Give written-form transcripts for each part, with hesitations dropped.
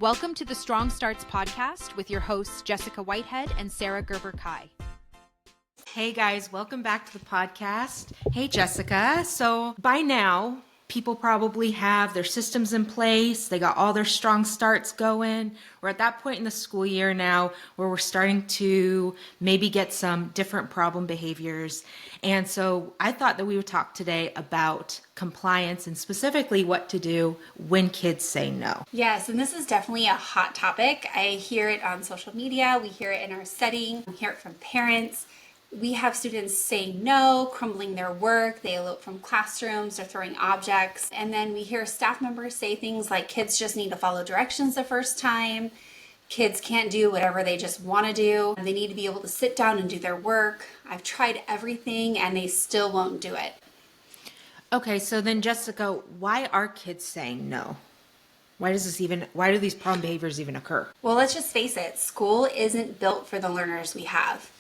Welcome to the Strong Starts podcast with your hosts, Jessica Whitehead and Sarah Gerber-Kai. Hey guys, welcome back to the podcast. Hey Jessica. So by now, people probably have their systems in place. They got all their strong starts going. We're at that point in the school year now where we're starting to maybe get some different problem behaviors. And so I thought that we would talk today about compliance and specifically what to do when kids say no. Yes, and this is definitely a hot topic. I hear it on social media. We hear it in our setting. We hear it from parents. We have students saying no, crumbling their work, they elope from classrooms, they're throwing objects. And then we hear staff members say things like kids just need to follow directions the first time. Kids can't do whatever they just want to do. They need to be able to sit down and do their work. I've tried everything and they still won't do it. Okay, so then Jessica, why are kids saying no? Why do these problem behaviors even occur? Well, let's just face it, school isn't built for the learners we have.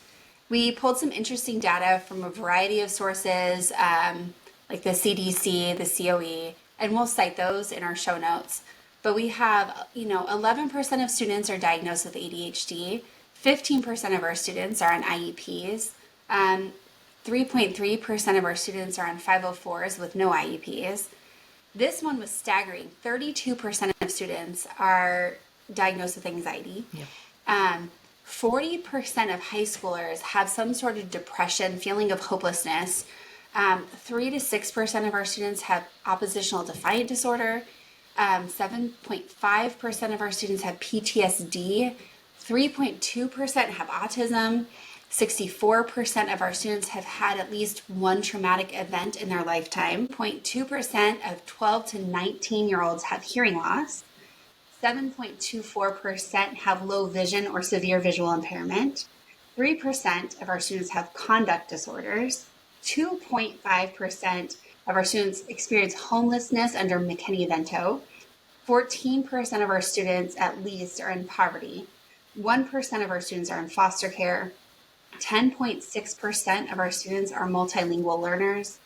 We pulled some interesting data from a variety of sources, like the CDC, the COE, and we'll cite those in our show notes. But we have, 11% of students are diagnosed with ADHD, 15% of our students are on IEPs, 3.3% of our students are on 504s with no IEPs. This one was staggering. 32% of students are diagnosed with anxiety. Yep. 40% of high schoolers have some sort of depression, feeling of hopelessness. 3 to 6% of our students have oppositional defiant disorder. 7.5% of our students have PTSD. 3.2% have autism. 64% of our students have had at least one traumatic event in their lifetime. 0.2% of 12 to 19-year-olds have hearing loss. 7.24% have low vision or severe visual impairment. 3% of our students have conduct disorders. 2.5% of our students experience homelessness under McKinney-Vento. 14% of our students at least are in poverty. 1% of our students are in foster care. 10.6% of our students are multilingual learners.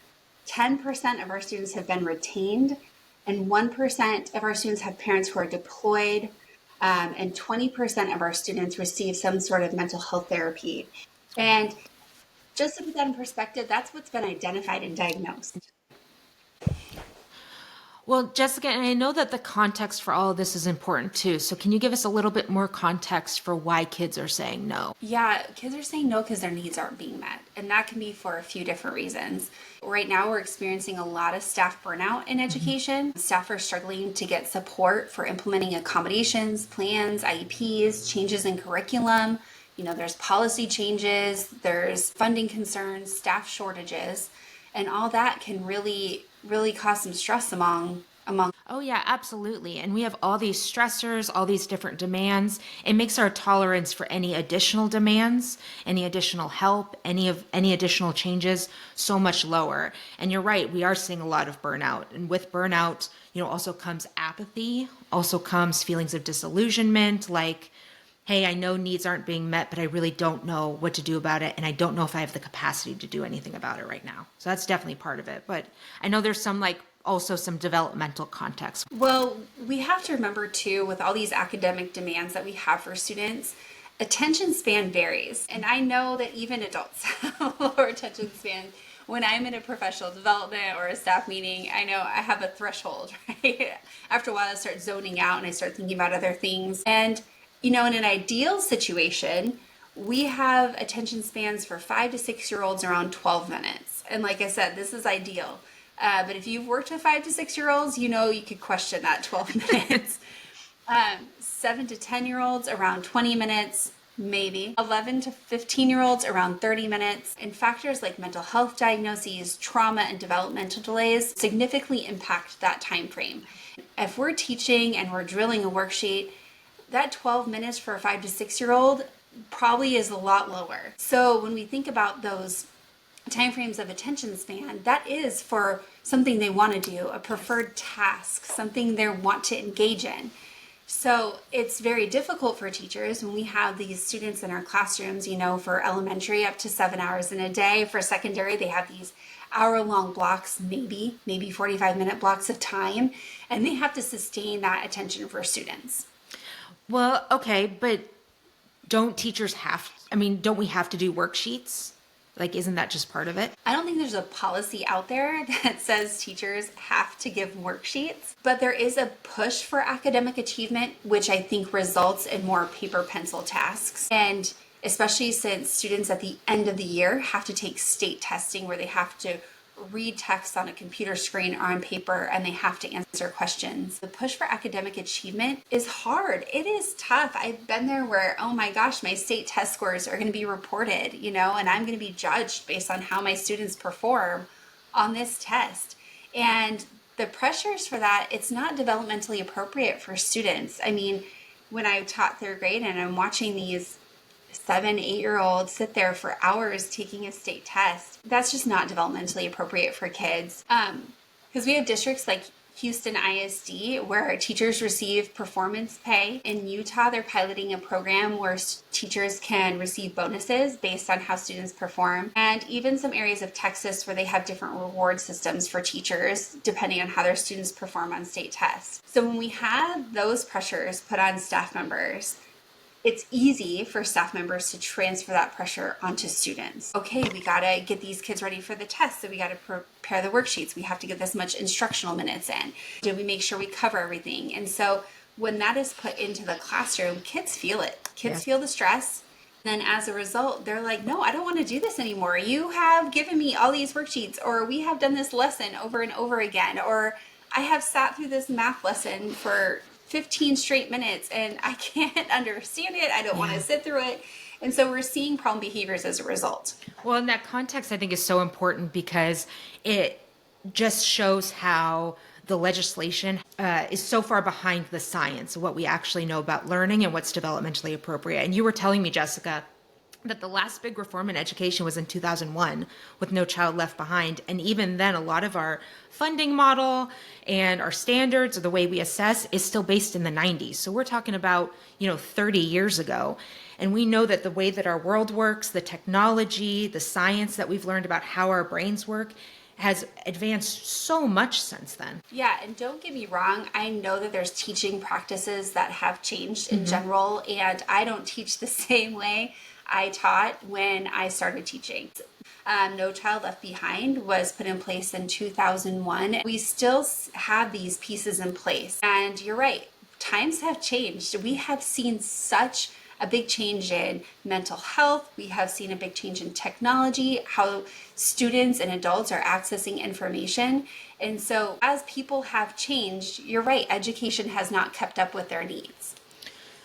10% of our students have been retained. And 1% of our students have parents who are deployed, and 20% of our students receive some sort of mental health therapy. And just to put that in perspective, that's what's been identified and diagnosed. Well, Jessica, and I know that the context for all of this is important too. So can you give us a little bit more context for why kids are saying no? Yeah, kids are saying no because their needs aren't being met. And that can be for a few different reasons. Right now, we're experiencing a lot of staff burnout in education. Mm-hmm. Staff are struggling to get support for implementing accommodations, plans, IEPs, changes in curriculum. There's policy changes, there's funding concerns, staff shortages, and all that can really cause some stress among. Oh yeah, absolutely. And we have all these stressors, all these different demands. It makes our tolerance for any additional demands, any additional help, any additional changes so much lower. And you're right, we are seeing a lot of burnout. And with burnout, also comes apathy, also comes feelings of disillusionment, like, hey, I know needs aren't being met, but I really don't know what to do about it. And I don't know if I have the capacity to do anything about it right now. So that's definitely part of it. But I know there's also some developmental context. Well, we have to remember too, with all these academic demands that we have for students, attention span varies. And I know that even adults have lower attention span. When I'm in a professional development or a staff meeting, I know I have a threshold, right? After a while, I start zoning out and I start thinking about other things. And in an ideal situation, we have attention spans for 5 to 6-year-olds around 12 minutes. And like I said, this is ideal. But if you've worked with 5 to 6-year-olds, you could question that 12 minutes. 7 to 10-year-olds around 20 minutes, maybe. 11 to 15-year-olds around 30 minutes. And factors like mental health diagnoses, trauma, and developmental delays significantly impact that time frame. If we're teaching and we're drilling a worksheet, that 12 minutes for a 5 to 6-year-old probably is a lot lower. So when we think about those timeframes of attention span, that is for something they want to do, a preferred task, something they want to engage in. So it's very difficult for teachers when we have these students in our classrooms, for elementary up to 7 hours in a day. For secondary, they have these hour-long blocks, maybe 45-minute blocks of time, and they have to sustain that attention for students. Well, okay, but don't teachers don't we have to do worksheets? Like, isn't that just part of it? I don't think there's a policy out there that says teachers have to give worksheets, but there is a push for academic achievement, which I think results in more paper pencil tasks. And especially since students at the end of the year have to take state testing where they have to read text on a computer screen or on paper and they have to answer questions. The push for academic achievement is hard. It is tough. I've been there where, oh my gosh, my state test scores are going to be reported, and I'm going to be judged based on how my students perform on this test. And the pressures for that, it's not developmentally appropriate for students. I mean, when I taught third grade and I'm watching these 7, 8-year-olds sit there for hours taking a state test, that's just not developmentally appropriate for kids. Because we have districts like Houston ISD where teachers receive performance pay. In Utah, they're piloting a program where teachers can receive bonuses based on how students perform. And even some areas of Texas where they have different reward systems for teachers depending on how their students perform on state tests. So when we have those pressures put on staff members, it's easy for staff members to transfer that pressure onto students. Okay, we gotta get these kids ready for the test, so we gotta prepare the worksheets. We have to get this much instructional minutes in. Did we make sure we cover everything? And so when that is put into the classroom, kids feel it. Kids feel the stress. Then as a result, they're like, no, I don't want to do this anymore. You have given me all these worksheets, or we have done this lesson over and over again, or I have sat through this math lesson for 15 straight minutes and I can't understand it. I don't want to sit through it. And so we're seeing problem behaviors as a result. Well, in that context, I think is so important because it just shows how the legislation is so far behind the science of what we actually know about learning and what's developmentally appropriate. And you were telling me, Jessica, that the last big reform in education was in 2001 with No Child Left Behind. And even then, a lot of our funding model and our standards or the way we assess is still based in the 90s. So we're talking about, 30 years ago. And we know that the way that our world works, the technology, the science that we've learned about how our brains work has advanced so much since then. Yeah, and don't get me wrong, I know that there's teaching practices that have changed in general, and I don't teach the same way I taught when I started teaching. No Child Left Behind was put in place in 2001. We still have these pieces in place. And you're right, times have changed. We have seen such a big change in mental health. We have seen a big change in technology, how students and adults are accessing information. And so as people have changed, you're right, education has not kept up with their needs.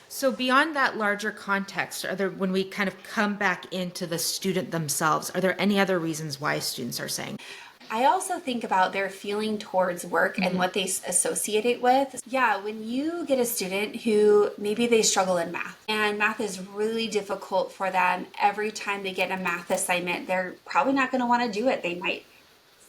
So beyond that larger context, when we kind of come back into the student themselves, are there any other reasons why students are saying? I also think about their feeling towards work and what they associate it with. Yeah, when you get a student who maybe they struggle in math and math is really difficult for them, every time they get a math assignment, they're probably not going to want to do it. They might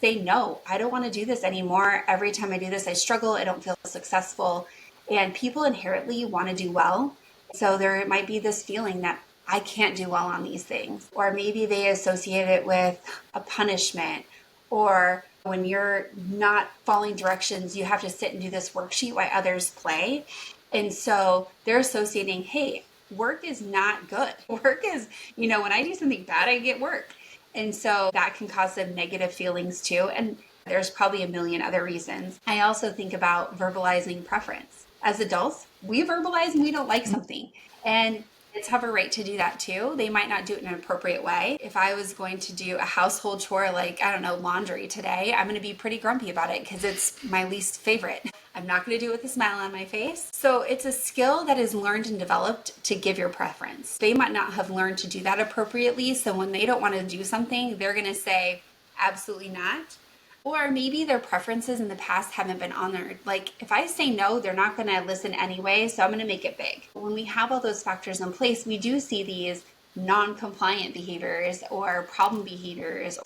say, no, I don't want to do this anymore. Every time I do this, I struggle. I don't feel successful. And people inherently want to do well. So there might be this feeling that I can't do well on these things. Or maybe they associate it with a punishment, or when you're not following directions, you have to sit and do this worksheet while others play. And so they're associating, hey, work is not good. Work is, when I do something bad, I get work. And so that can cause them negative feelings too. And there's probably a million other reasons. I also think about verbalizing preference. As adults, we verbalize when we don't like something. And kids have a right to do that too. They might not do it in an appropriate way. If I was going to do a household chore like, laundry today, I'm going to be pretty grumpy about it because it's my least favorite. I'm not going to do it with a smile on my face. So it's a skill that is learned and developed to give your preference. They might not have learned to do that appropriately. So when they don't want to do something, they're going to say, absolutely not. Or maybe their preferences in the past haven't been honored. Like if I say no, they're not going to listen anyway, so I'm going to make it big. When we have all those factors in place, we do see these non-compliant behaviors or problem behaviors.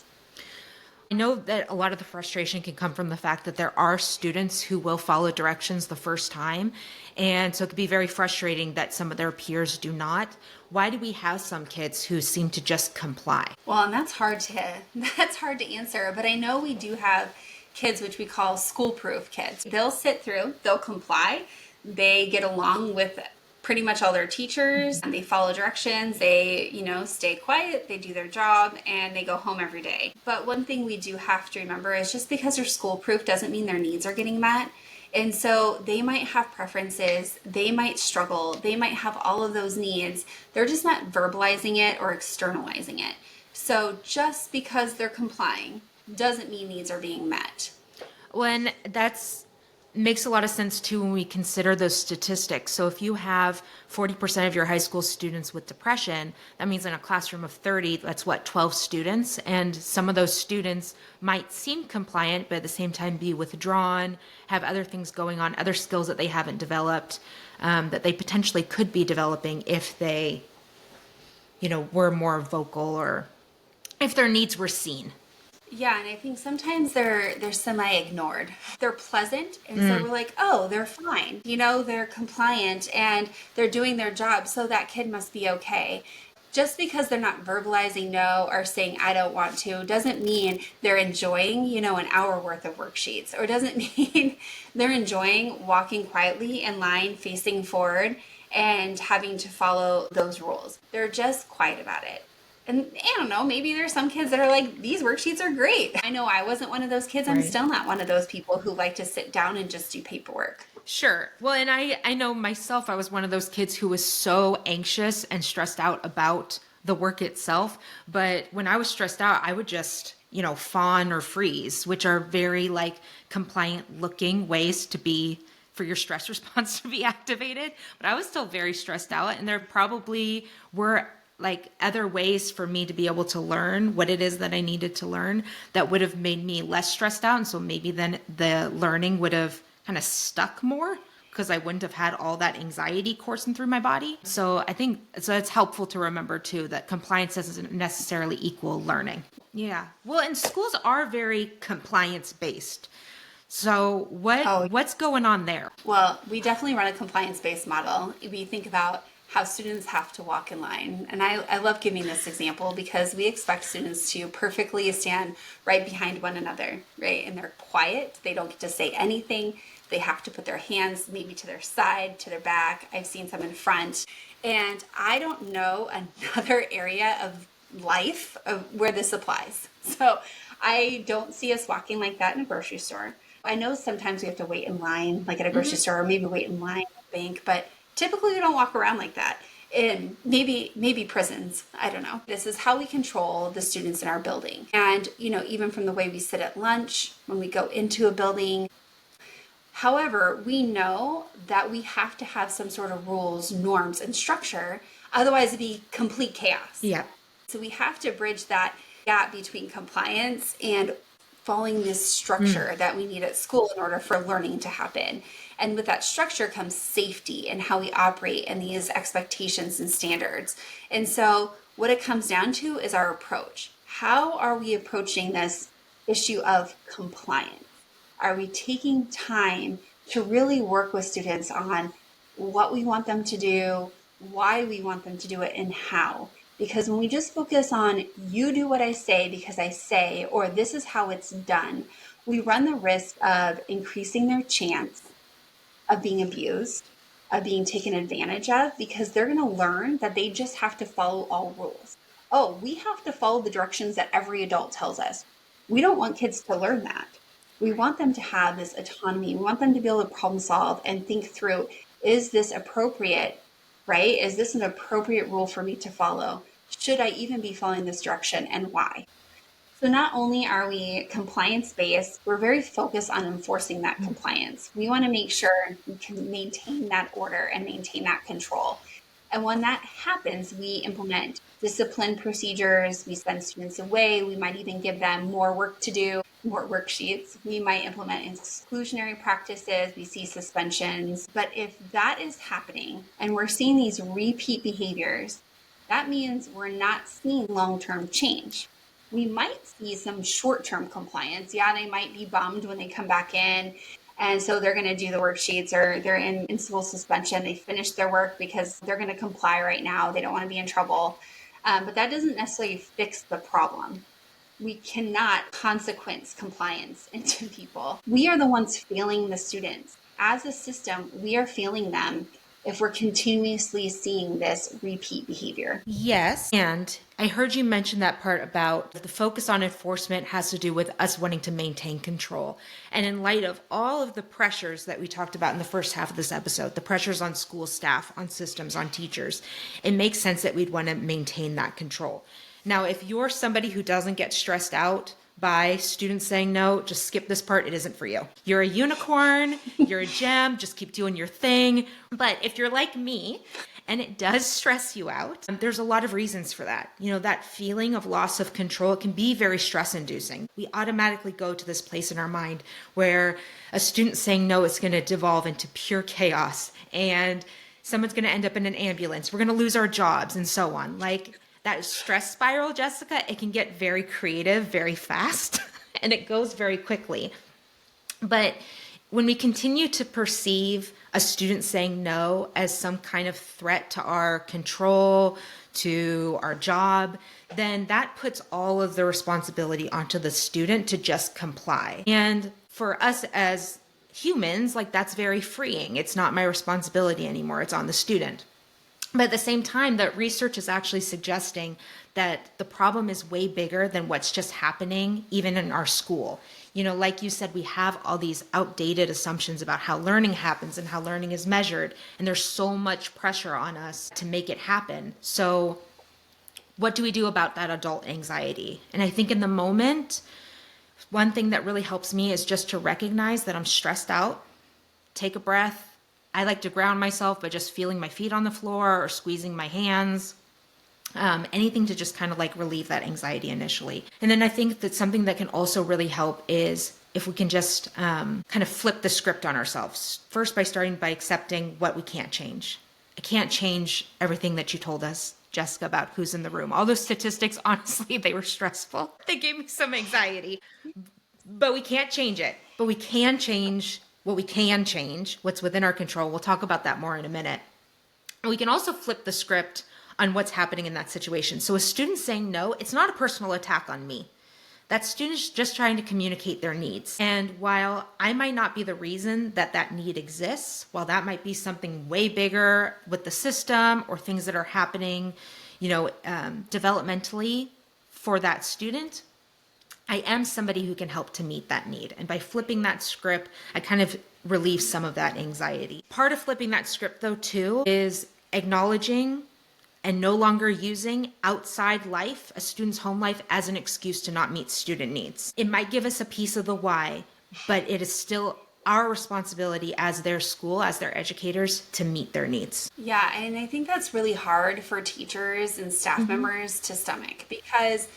I know that a lot of the frustration can come from the fact that there are students who will follow directions the first time. And so it can be very frustrating that some of their peers do not. Why do we have some kids who seem to just comply? Well, and that's hard to answer, but I know we do have kids which we call school-proof kids. They'll sit through, they'll comply, they get along with pretty much all their teachers, and they follow directions, they, stay quiet, they do their job, and they go home every day. But one thing we do have to remember is just because they're school proof doesn't mean their needs are getting met. And so they might have preferences, they might struggle, they might have all of those needs. They're just not verbalizing it or externalizing it. So just because they're complying doesn't mean needs are being met. When that's makes a lot of sense too when we consider those statistics. So if you have 40% of your high school students with depression, that means in a classroom of 30, that's 12 students. And some of those students might seem compliant, but at the same time be withdrawn, have other things going on, other skills that they haven't developed, that they potentially could be developing if they, were more vocal or if their needs were seen. Yeah, and I think sometimes they're semi-ignored. They're pleasant, and so we're like, oh, they're fine. They're compliant, and they're doing their job, so that kid must be okay. Just because they're not verbalizing no or saying I don't want to doesn't mean they're enjoying, an hour worth of worksheets, or doesn't mean they're enjoying walking quietly in line, facing forward, and having to follow those rules. They're just quiet about it. And I don't know, maybe there's some kids that are like, these worksheets are great. I know I wasn't one of those kids. I'm Right. still not one of those people who like to sit down and just do paperwork. Sure. Well, and I know myself, I was one of those kids who was so anxious and stressed out about the work itself. But when I was stressed out, I would just, fawn or freeze, which are very compliant looking ways for your stress response to be activated. But I was still very stressed out, and there probably were other ways for me to be able to learn what it is that I needed to learn that would have made me less stressed out. And so maybe then the learning would have kind of stuck more because I wouldn't have had all that anxiety coursing through my body. So I think it's helpful to remember too that compliance doesn't necessarily equal learning. Yeah. Well, and schools are very compliance based. So what's going on there? Well, we definitely run a compliance-based model. We think about how students have to walk in line. And I love giving this example because we expect students to perfectly stand right behind one another, right? And they're quiet. They don't get to say anything. They have to put their hands maybe to their side, to their back. I've seen some in front. And I don't know another area of life where this applies. So I don't see us walking like that in a grocery store. I know sometimes we have to wait in line, like at a grocery store, or maybe wait in line at a bank, but typically we don't walk around like that. In maybe prisons, I don't know. This is how we control the students in our building. And, even from the way we sit at lunch, when we go into a building. However, we know that we have to have some sort of rules, norms, and structure. Otherwise it'd be complete chaos. Yeah. So we have to bridge that gap between compliance and following this structure that we need at school in order for learning to happen. And with that structure comes safety and how we operate and these expectations and standards. And so what it comes down to is our approach. How are we approaching this issue of compliance? Are we taking time to really work with students on what we want them to do, why we want them to do it, and how? Because when we just focus on you do what I say because I say, or this is how it's done, we run the risk of increasing their chance of being abused, of being taken advantage of, because they're going to learn that they just have to follow all rules. Oh, we have to follow the directions that every adult tells us. We don't want kids to learn that. We want them to have this autonomy. We want them to be able to problem solve and think through, is this appropriate, right? Is this an appropriate rule for me to follow? Should I even be following this direction, and why? So not only are we compliance-based, we're very focused on enforcing that compliance. We want to make sure we can maintain that order and maintain that control. And when that happens, we implement discipline procedures. We send students away. We might even give them more work to do, more worksheets. We might implement exclusionary practices. We see suspensions. But if that is happening and we're seeing these repeat behaviors, that means we're not seeing long-term change. We might see some short-term compliance. Yeah, they might be bummed when they come back in, and so they're going to do the worksheets, or they're in school suspension. They finished their work because they're going to comply right now. They don't want to be in trouble. But that doesn't necessarily fix the problem. We cannot consequence compliance into people. We are the ones failing the students. As a system, we are failing them if we're continuously seeing this repeat behavior. Yes. And I heard you mention that part about the focus on enforcement has to do with us wanting to maintain control. And in light of all of the pressures that we talked about in the first half of this episode, the pressures on school staff, on systems, on teachers, it makes sense that we'd want to maintain that control. Now, if you're somebody who doesn't get stressed out by students saying no, just skip this part. It isn't for you. You're a unicorn, you're a gem, just keep doing your thing. But if you're like me and it does stress you out, there's a lot of reasons for that. You know, that feeling of loss of control, it can be very stress inducing. We automatically go to this place in our mind where a student saying no is going to devolve into pure chaos and someone's going to end up in an ambulance. We're going to lose our jobs and so on. Like, that stress spiral, Jessica, it can get very creative very fast and it goes very quickly. But when we continue to perceive a student saying no as some kind of threat to our control, to our job, then that puts all of the responsibility onto the student to just comply. And for us as humans, like, that's very freeing. It's not my responsibility anymore. It's on the student. But at the same time, that research is actually suggesting that the problem is way bigger than what's just happening even in our school. You know, like you said, we have all these outdated assumptions about how learning happens and how learning is measured. And there's so much pressure on us to make it happen. So what do we do about that adult anxiety? And I think in the moment, one thing that really helps me is just to recognize that I'm stressed out, take a breath. I like to ground myself by just feeling my feet on the floor or squeezing my hands, anything to just kind of like relieve that anxiety initially. And then I think that something that can also really help is if we can just kind of flip the script on ourselves. First, by starting by accepting what we can't change. I can't change everything that you told us, Jessica, about who's in the room. All those statistics, honestly, they were stressful. They gave me some anxiety, but we can't change it. But we can change what we can change, what's within our control. We'll talk about that more in a minute. And we can also flip the script on what's happening in that situation. So a student saying no, it's not a personal attack on me. That student's just trying to communicate their needs. And while I might not be the reason that that need exists, while that might be something way bigger with the system or things that are happening, you know, developmentally for that student, I am somebody who can help to meet that need. And by flipping that script, I kind of relieve some of that anxiety. Part of flipping that script, though, too, is acknowledging and no longer using outside life, a student's home life, as an excuse to not meet student needs. It might give us a piece of the why, but it is still our responsibility as their school, as their educators, to meet their needs. Yeah, and I think that's really hard for teachers and staff members to stomach because,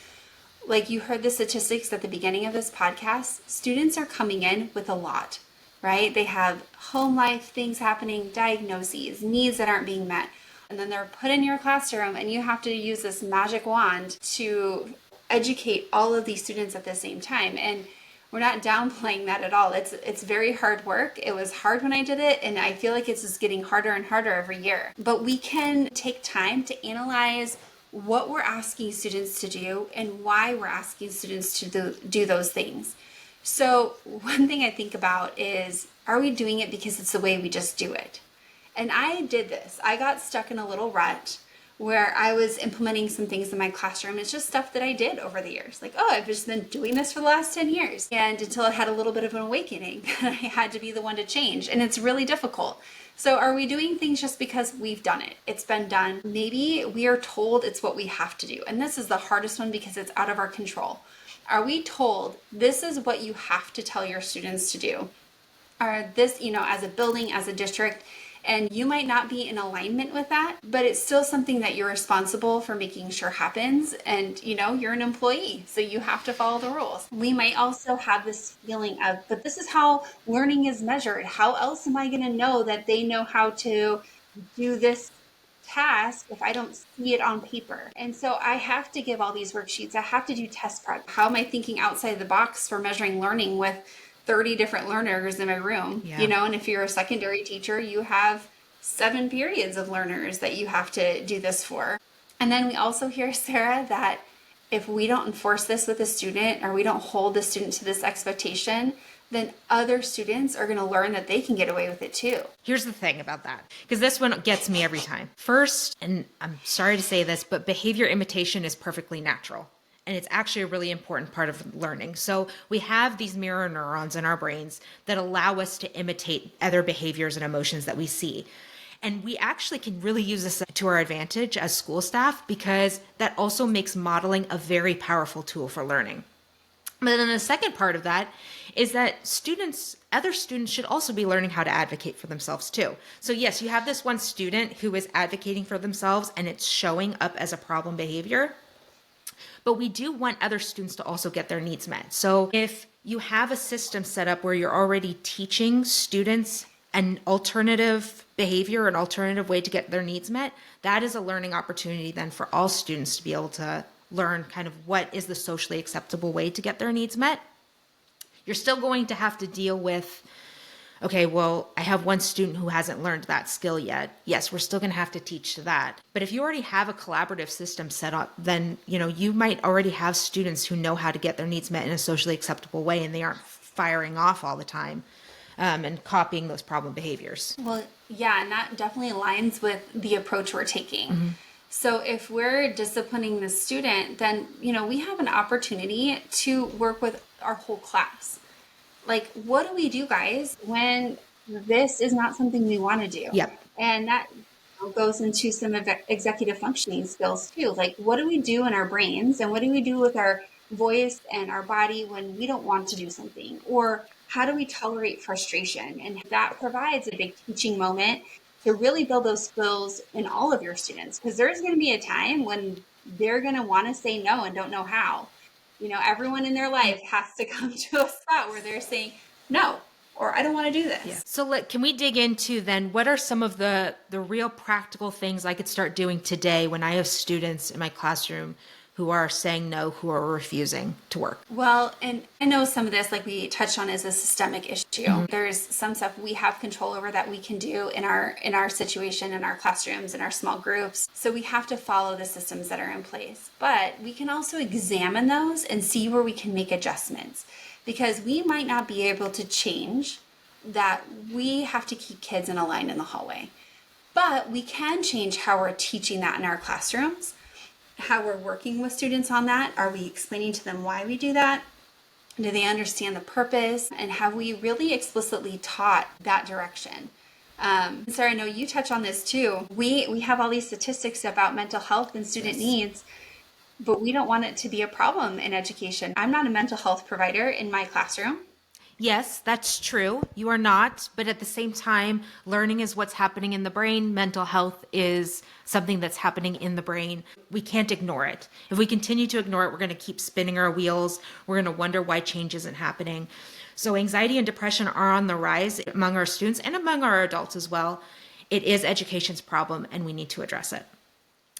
like you heard the statistics at the beginning of this podcast, students are coming in with a lot, right? They have home life things happening, diagnoses, needs that aren't being met. And then they're put in your classroom and you have to use this magic wand to educate all of these students at the same time. And we're not downplaying that at all. It's very hard work. It was hard when I did it, and I feel like it's just getting harder and harder every year. But we can take time to analyze what we're asking students to do and why we're asking students to do those things. So one thing I think about is, are we doing it because it's the way we just do it? And I did this. I got stuck in a little rut where I was implementing some things in my classroom. It's just stuff that I did over the years. Like, oh, I've just been doing this for the last 10 years. And until it had a little bit of an awakening, I had to be the one to change. And it's really difficult. So are we doing things just because we've done it? It's been done. Maybe we are told it's what we have to do. And this is the hardest one because it's out of our control. Are we told this is what you have to tell your students to do? Or this, as a building, as a district, and you might not be in alignment with that, but it's still something that you're responsible for making sure happens. And, you're an employee, so you have to follow the rules. We might also have this feeling of, but this is how learning is measured. How else am I going to know that they know how to do this task if I don't see it on paper? And so I have to give all these worksheets. I have to do test prep. How am I thinking outside the box for measuring learning with 30 different learners in my room? Yeah. And if you're a secondary teacher, you have 7 periods of learners that you have to do this for. And then we also hear, Sarah, that if we don't enforce this with a student or we don't hold the student to this expectation, then other students are going to learn that they can get away with it too. Here's the thing about that, because this one gets me every time. First, and I'm sorry to say this, but behavior imitation is perfectly natural. And it's actually a really important part of learning. So we have these mirror neurons in our brains that allow us to imitate other behaviors and emotions that we see. And we actually can really use this to our advantage as school staff, because that also makes modeling a very powerful tool for learning. But then the second part of that is that other students should also be learning how to advocate for themselves too. So yes, you have this one student who is advocating for themselves and it's showing up as a problem behavior, but we do want other students to also get their needs met. So if you have a system set up where you're already teaching students an alternative behavior, an alternative way to get their needs met, that is a learning opportunity then for all students to be able to learn kind of what is the socially acceptable way to get their needs met. You're still going to have to deal with, okay, well, I have one student who hasn't learned that skill yet. Yes, we're still going to have to teach to that. But if you already have a collaborative system set up, then, you might already have students who know how to get their needs met in a socially acceptable way, and they aren't firing off all the time and copying those problem behaviors. Well, yeah, and that definitely aligns with the approach we're taking. Mm-hmm. So if we're disciplining the student, then, we have an opportunity to work with our whole class. Like, what do we do, guys, when this is not something we want to do? Yep. And that goes into some executive functioning skills too. Like, what do we do in our brains and what do we do with our voice and our body when we don't want to do something? Or how do we tolerate frustration? And that provides a big teaching moment to really build those skills in all of your students, because there's going to be a time when they're going to want to say no and don't know how. Everyone in their life has to come to a spot where they're saying no, or I don't want to do this. Yeah. So can we dig into then what are some of the real practical things I could start doing today when I have students in my classroom who are saying no, who are refusing to work? Well, and I know some of this, like we touched on, is a systemic issue. Mm-hmm. There's some stuff we have control over that we can do in our situation, in our classrooms, in our small groups. So we have to follow the systems that are in place. But we can also examine those and see where we can make adjustments, because we might not be able to change that. We have to keep kids in a line in the hallway. But we can change how we're teaching that in our classrooms, how we're working with students on that. Are we explaining to them why we do that? Do they understand the purpose? And have we really explicitly taught that direction? Sarah, I know you touch on this too. We have all these statistics about mental health and student needs, but we don't want it to be a problem in education. I'm not a mental health provider in my classroom. Yes, that's true. You are not. But at the same time, learning is what's happening in the brain. Mental health is something that's happening in the brain. We can't ignore it. If we continue to ignore it, we're going to keep spinning our wheels. We're going to wonder why change isn't happening. So anxiety and depression are on the rise among our students and among our adults as well. It is education's problem, and we need to address it.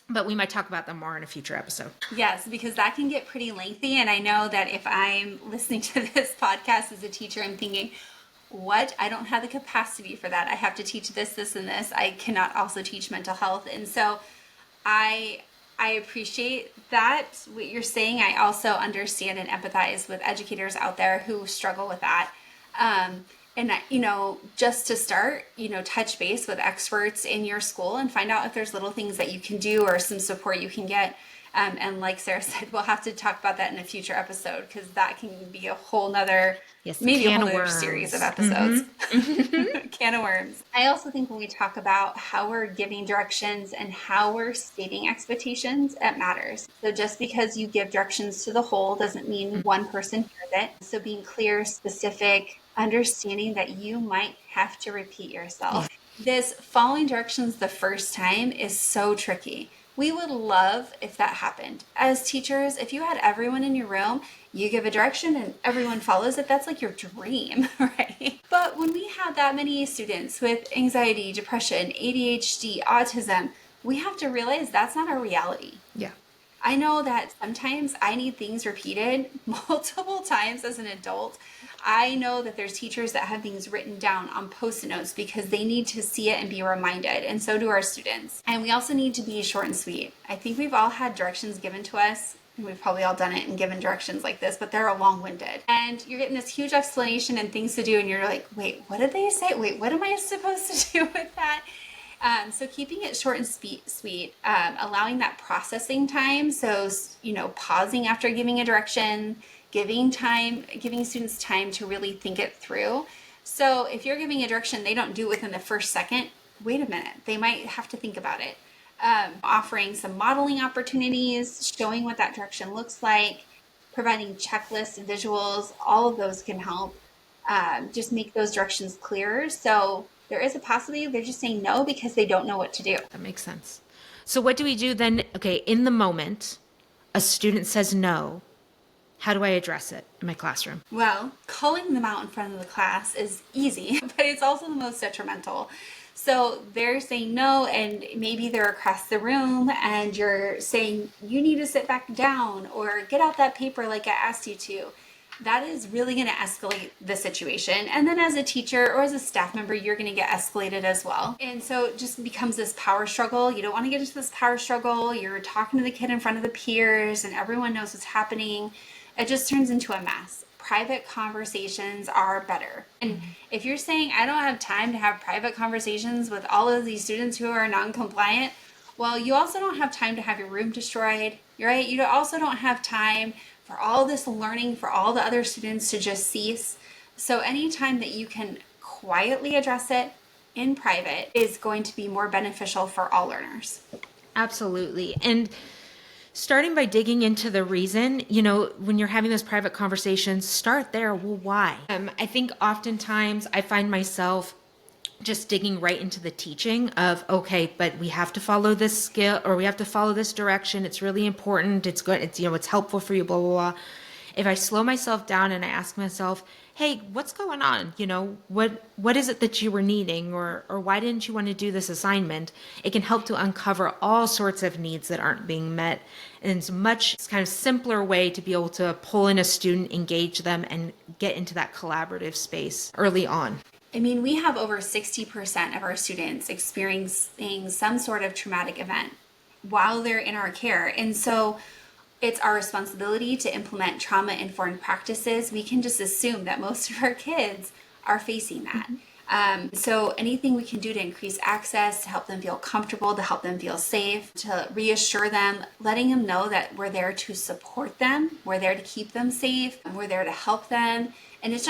But we might talk about them more in a future episode. Yes, because that can get pretty lengthy. And I know that if I'm listening to this podcast as a teacher, I'm thinking, what? I don't have the capacity for that. I have to teach this, this, and this. I cannot also teach mental health. And so I appreciate that, what you're saying. I also understand and empathize with educators out there who struggle with that. And, just to start, touch base with experts in your school and find out if there's little things that you can do or some support you can get. And like Sarah said, we'll have to talk about that in a future episode, because that can be a whole nother, maybe a whole other series of episodes. Mm-hmm. Can of worms. I also think when we talk about how we're giving directions and how we're stating expectations, it matters. So just because you give directions to the whole doesn't mean one person hears it. So being clear, specific, understanding that you might have to repeat yourself. This following directions the first time is so tricky. We would love if that happened. As teachers, if you had everyone in your room, you give a direction and everyone follows it, that's like your dream, right? But when we have that many students with anxiety, depression, ADHD, autism, we have to realize that's not our reality. Yeah. I know that sometimes I need things repeated multiple times as an adult. I know that there's teachers that have things written down on Post-it notes because they need to see it and be reminded, and so do our students. And we also need to be short and sweet. I think we've all had directions given to us we've probably all done it and given directions like this, but they're long-winded. And you're getting this huge explanation and things to do, and you're like, wait, what did they say? Wait, what am I supposed to do with that? So keeping it short and sweet, allowing that processing time. So, pausing after giving a direction, giving students time to really think it through. So if you're giving a direction, they don't do it within the first second, wait a minute, they might have to think about it. Offering some modeling opportunities, showing what that direction looks like, providing checklists and visuals, all of those can help just make those directions clearer. So there is a possibility they're just saying no because they don't know what to do. That makes sense. So what do we do then? Okay, in the moment, a student says no. How do I address it in my classroom? Well, calling them out in front of the class is easy, but it's also the most detrimental. So they're saying no, and maybe they're across the room and you're saying, you need to sit back down or get out that paper like I asked you to. That is really going to escalate the situation. And then as a teacher or as a staff member, you're going to get escalated as well. And so it just becomes this power struggle. You don't want to get into this power struggle. You're talking to the kid in front of the peers and everyone knows what's happening. It just turns into a mess. Private conversations are better. And if you're saying, I don't have time to have private conversations with all of these students who are non-compliant, well, you also don't have time to have your room destroyed, right? You also don't have time for all this learning for all the other students to just cease. So anytime that you can quietly address it in private is going to be more beneficial for all learners. Absolutely. And starting by digging into the reason, when you're having those private conversations, start there. Well, why? I think oftentimes I find myself just digging right into the teaching of, okay, but we have to follow this skill or we have to follow this direction. It's really important. It's good. It's, it's helpful for you, blah, blah, blah. If I slow myself down and I ask myself, hey, what's going on? What is it that you were needing or why didn't you want to do this assignment? It can help to uncover all sorts of needs that aren't being met. And it's it's kind of simpler way to be able to pull in a student, engage them, and get into that collaborative space early on. I mean, we have over 60% of our students experiencing some sort of traumatic event while they're in our care. And so it's our responsibility to implement trauma-informed practices. We can just assume that most of our kids are facing that. So anything we can do to increase access, to help them feel comfortable, to help them feel safe, to reassure them, letting them know that we're there to support them, we're there to keep them safe, we're there to help them. And it's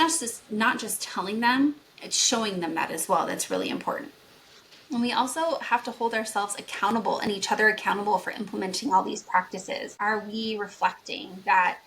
not just telling them, it's showing them that as well. That's really important. And we also have to hold ourselves accountable and each other accountable for implementing all these practices. Are we reflecting that,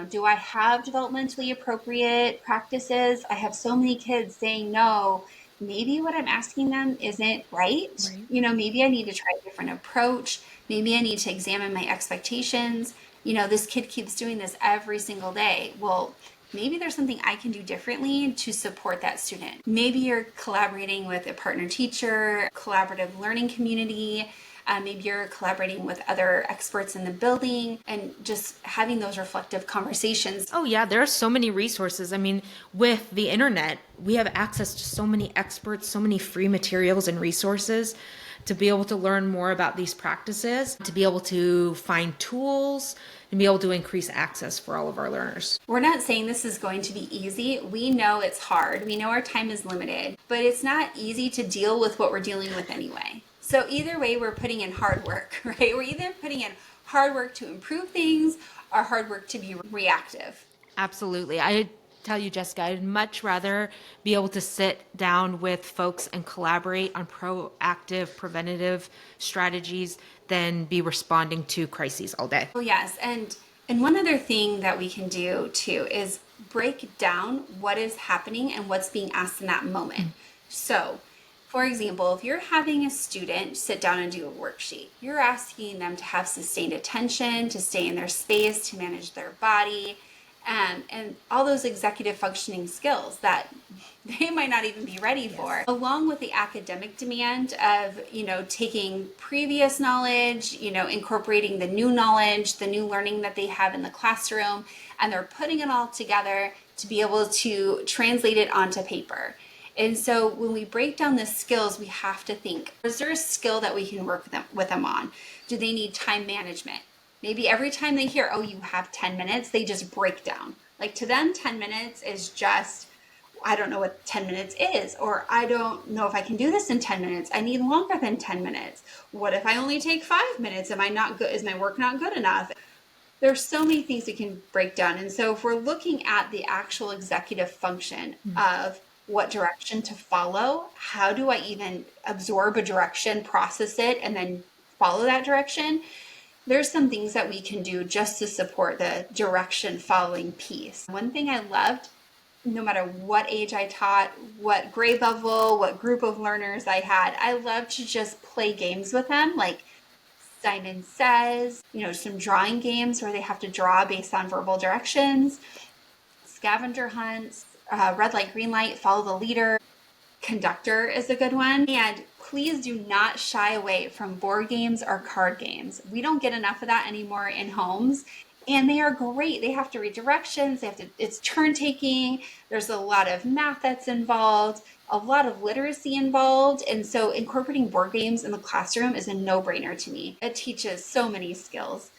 do I have developmentally appropriate practices? I have so many kids saying no. Maybe what I'm asking them isn't right. Maybe I need to try a different approach. Maybe I need to examine my expectations. This kid keeps doing this every single day. Well, maybe there's something I can do differently to support that student. Maybe you're collaborating with a partner teacher, collaborative learning community. Maybe you're collaborating with other experts in the building and just having those reflective conversations. Oh yeah, there are so many resources. I mean, with the internet, we have access to so many experts, so many free materials and resources to be able to learn more about these practices, to be able to find tools, and be able to increase access for all of our learners. We're not saying this is going to be easy. We know it's hard. We know our time is limited, but it's not easy to deal with what we're dealing with anyway. So either way, we're putting in hard work, right? We're either putting in hard work to improve things or hard work to be reactive. Absolutely. I tell you, Jessica, I'd much rather be able to sit down with folks and collaborate on proactive, preventative strategies than be responding to crises all day. Oh, yes. And one other thing that we can do too is break down what is happening and what's being asked in that moment. So, for example, if you're having a student sit down and do a worksheet, you're asking them to have sustained attention, to stay in their space, to manage their body, and all those executive functioning skills that they might not even be ready for, along with the academic demand of, taking previous knowledge, incorporating the new knowledge, the new learning that they have in the classroom, and they're putting it all together to be able to translate it onto paper. And so when we break down the skills, we have to think, is there a skill that we can work with them on? Do they need time management? Maybe every time they hear, oh, you have 10 minutes, they just break down. Like to them, 10 minutes is just, I don't know what 10 minutes is, or I don't know if I can do this in 10 minutes. I need longer than 10 minutes. What if I only take 5 minutes? Am I not good? Is my work not good enough? There's so many things we can break down. And so if we're looking at the actual executive function of what direction to follow, how do I even absorb a direction, process it, and then follow that direction? There's some things that we can do just to support the direction following piece. One thing I loved, no matter what age I taught, what grade level, what group of learners I had, I loved to just play games with them, like Simon Says, some drawing games where they have to draw based on verbal directions, scavenger hunts, red light, green light, follow the leader. Conductor is a good one. And please do not shy away from board games or card games. We don't get enough of that anymore in homes. And they are great. They have to read directions. It's turn taking. There's a lot of math that's involved, a lot of literacy involved. And so incorporating board games in the classroom is a no-brainer to me. It teaches so many skills.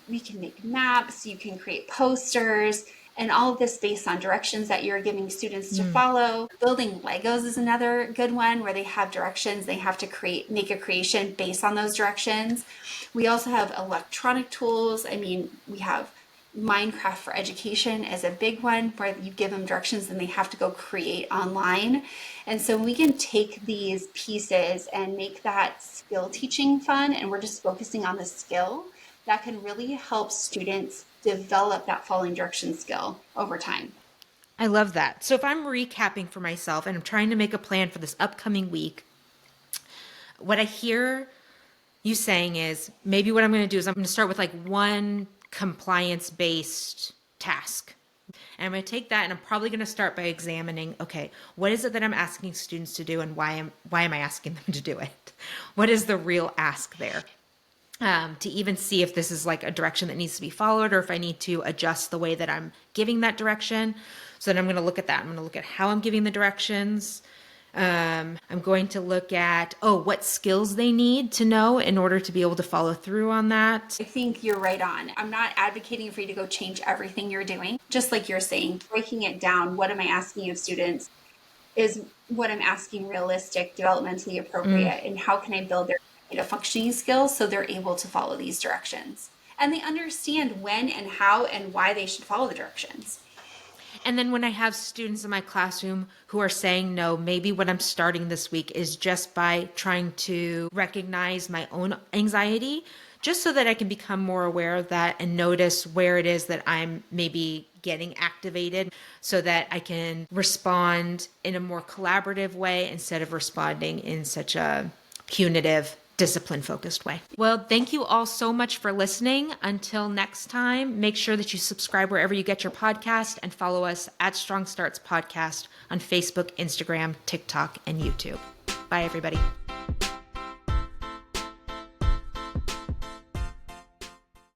We can make maps, you can create posters, and all of this based on directions that you're giving students to follow. Building Legos is another good one where they have directions. They have to make a creation based on those directions. We also have electronic tools. We have Minecraft for Education as a big one where you give them directions and they have to go create online. And so we can take these pieces and make that skill teaching fun, and we're just focusing on the skill, that can really help students develop that following direction skill over time. I love that. So if I'm recapping for myself and I'm trying to make a plan for this upcoming week, what I hear you saying is maybe what I'm going to do is I'm going to start with like one compliance-based task. And I'm going to take that and I'm probably going to start by examining, okay, what is it that I'm asking students to do and why am I asking them to do it? What is the real ask there? To even see if this is like a direction that needs to be followed or if I need to adjust the way that I'm giving that direction. So then I'm going to look at that. I'm going to look at how I'm giving the directions. I'm going to look at, what skills they need to know in order to be able to follow through on that. I think you're right on. I'm not advocating for you to go change everything you're doing. Just like you're saying, breaking it down, what am I asking of students? Is what I'm asking realistic, developmentally appropriate, and how can I build their functioning skills so they're able to follow these directions? And they understand when and how and why they should follow the directions. And then when I have students in my classroom who are saying no, maybe what I'm starting this week is just by trying to recognize my own anxiety, just so that I can become more aware of that and notice where it is that I'm maybe getting activated so that I can respond in a more collaborative way instead of responding in such a punitive, discipline-focused way. Well, thank you all so much for listening. Until next time, make sure that you subscribe wherever you get your podcast and follow us at Strong Starts Podcast on Facebook, Instagram, TikTok, and YouTube. Bye, everybody.